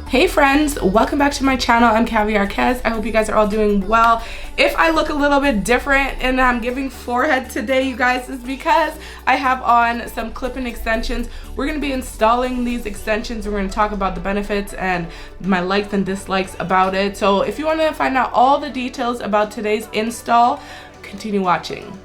Hey friends, welcome back to my channel. I'm Caviarkezzy. I hope you guys are all doing well. If I look a little bit different and I'm giving forehead today, you guys, is because I have on some clip-in extensions. We're going to be installing these extensions. We're going to talk about the benefits and my likes and dislikes about it. So if you want to find out all the details about today's install, continue watching.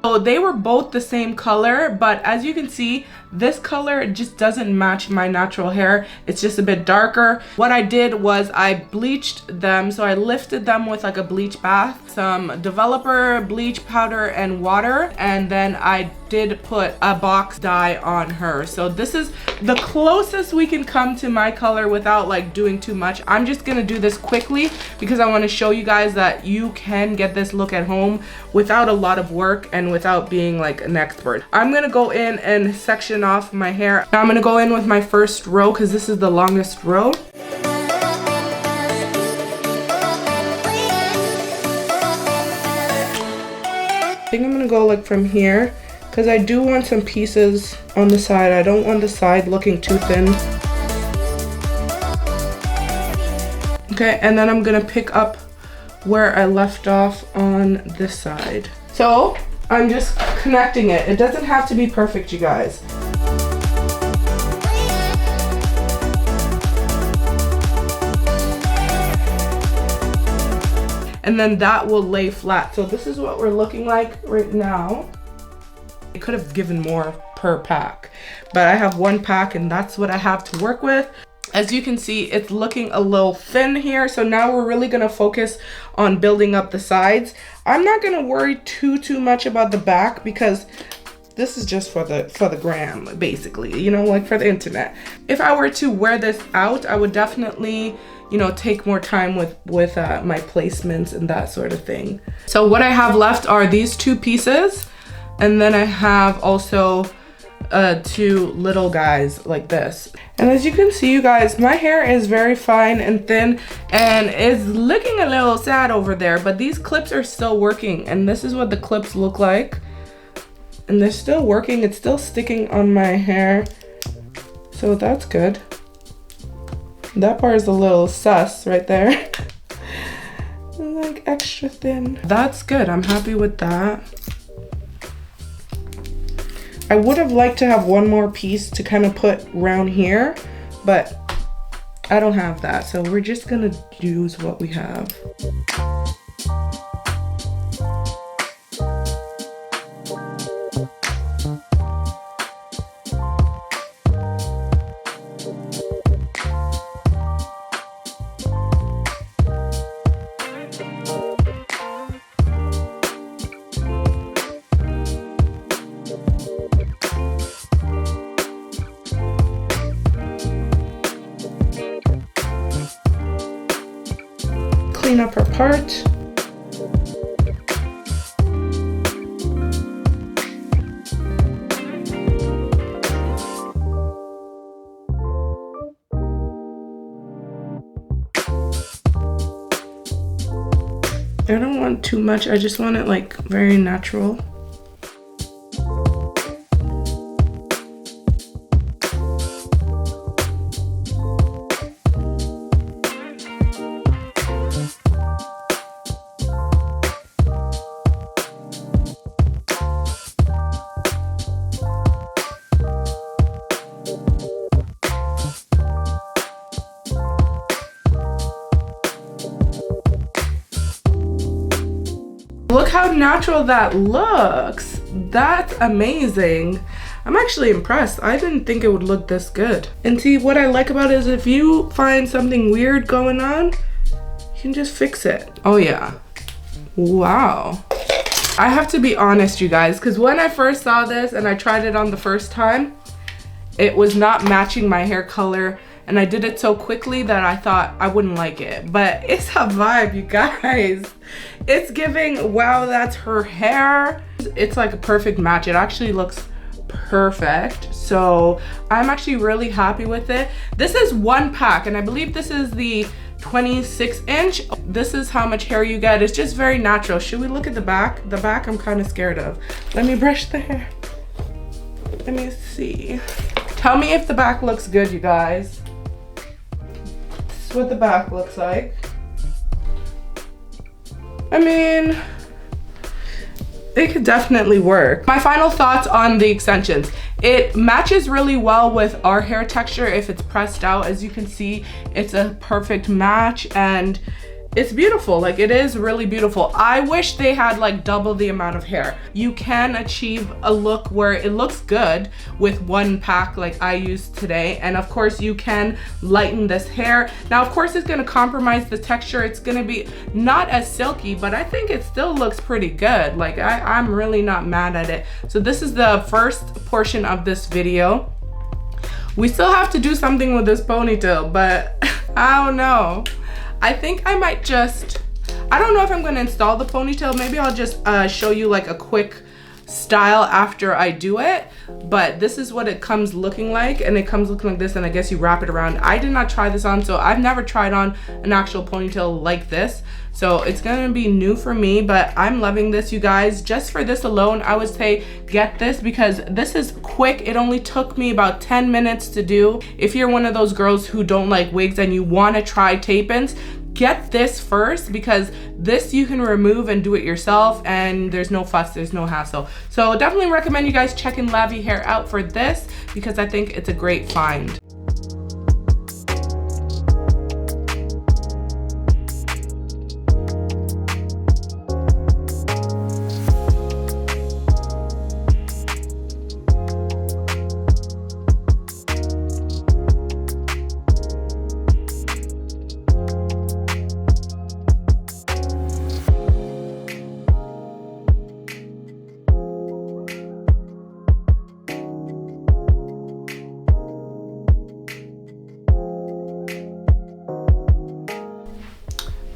So they were both the same color, but as you can see, this color just doesn't match my natural hair. It's just a bit darker. What I did was I bleached them. So I lifted them with like a bleach bath, some developer bleach powder and water, and then I did put a box dye on her. So this is the closest we can come to my color without like doing too much. I'm just gonna do this quickly because I want to show you guys that you can get this look at home without a lot of work and without being like an expert. I'm gonna go in and section off my hair. Now I'm gonna go in with my first row because this is the longest row. I think I'm gonna go like from here because I do want some pieces on the side. I don't want the side looking too thin. Okay, and then I'm gonna pick up where I left off on this side. So I'm just connecting it. It doesn't have to be perfect, you guys. And then that will lay flat. So this is what we're looking like right now. I could have given more per pack, but I have one pack and that's what I have to work with. As you can see, it's looking a little thin here. So now we're really gonna focus on building up the sides. I'm not gonna worry too much about the back because this is just for the gram, basically, you know, like for the internet. If I were to wear this out, I would definitely, you know, take more time with my placements and that sort of thing. So what I have left are these two pieces, and then I have also two little guys like this. And as you can see, you guys, my hair is very fine and thin and is looking a little sad over there, but these clips are still working, and this is what the clips look like. And they're still working. It's still sticking on my hair, so that's good. That part is a little sus right there. Like extra thin. That's good. I'm happy with that. I would have liked to have one more piece to kind of put around here, but I don't have that. So we're just gonna use what we have. Clean up her part. I don't want too much. I just want it like very natural. Look how natural that looks. That's amazing. I'm actually impressed. I didn't think it would look this good. And see, what I like about it is if you find something weird going on, You can just fix it. Oh yeah. Wow. I have to be honest, you guys, because when I first saw this and I tried it on the first time, it was not matching my hair color, and I did it so quickly that I thought I wouldn't like it. But it's a vibe, you guys. It's giving, wow, that's her hair. It's like a perfect match. It actually looks perfect. So I'm actually really happy with it. This is one pack, and I believe this is the 26-inch. This is how much hair you get. It's just very natural. Should we look at the back? The back I'm kind of scared of. Let me brush the hair. Let me see. Tell me if the back looks good, you guys. This is what the back looks like. I mean, it could definitely work. My final thoughts on the extensions. It matches really well with our hair texture if it's pressed out. As you can see, it's a perfect match and it's beautiful. Like, it is really beautiful. I wish they had like double the amount of hair. You can achieve a look where it looks good with one pack like I used today. And of course you can lighten this hair. Now, of course, it's gonna compromise the texture. It's gonna be not as silky, but I think it still looks pretty good. Like, I'm really not mad at it. So this is the first portion of this video. We still have to do something with this ponytail, but I don't know. I think I might just, I don't know if I'm gonna install the ponytail. Maybe I'll just show you like a quick style after I do it. But this is what it comes looking like, and it comes looking like this, and I guess you wrap it around. I did not try this on, so I've never tried on an actual ponytail like this. So it's gonna be new for me, but I'm loving this, you guys. Just for this alone, I would say get this because this is quick. It only took me about 10 minutes to do. If you're one of those girls who don't like wigs and you wanna try tape-ins, get this first because this you can remove and do it yourself, and there's no fuss, there's no hassle. So definitely recommend you guys checking LAVYHAIR out for this because I think it's a great find.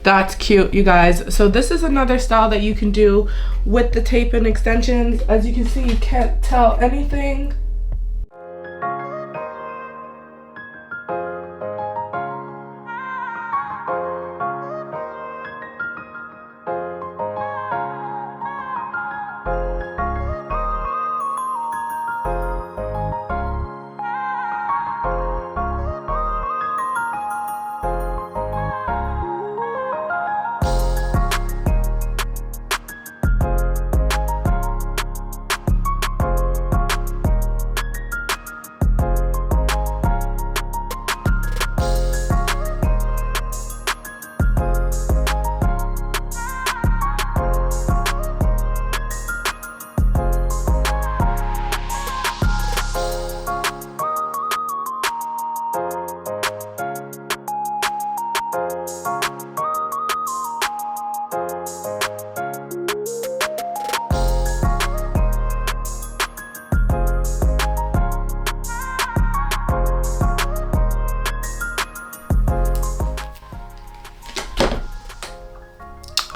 That's cute, you guys. So this is another style that you can do with the tape and extensions. As you can see, you can't tell anything.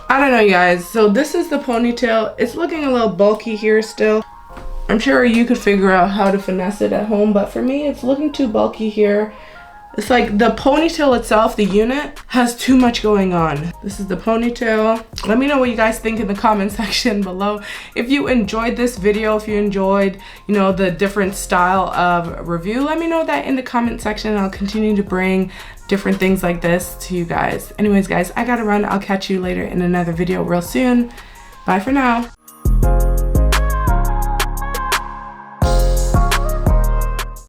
I don't know, you guys. So this is the ponytail. It's looking a little bulky here still. I'm sure you could figure out how to finesse it at home, but for me, it's looking too bulky here. It's like the ponytail itself, the unit, has too much going on. This is the ponytail. Let me know what you guys think in the comment section below. If you enjoyed this video, if you enjoyed, you know, the different style of review, let me know that in the comment section. I'll continue to bring different things like this to you guys. Anyways, guys, I gotta run. I'll catch you later in another video real soon. Bye for now.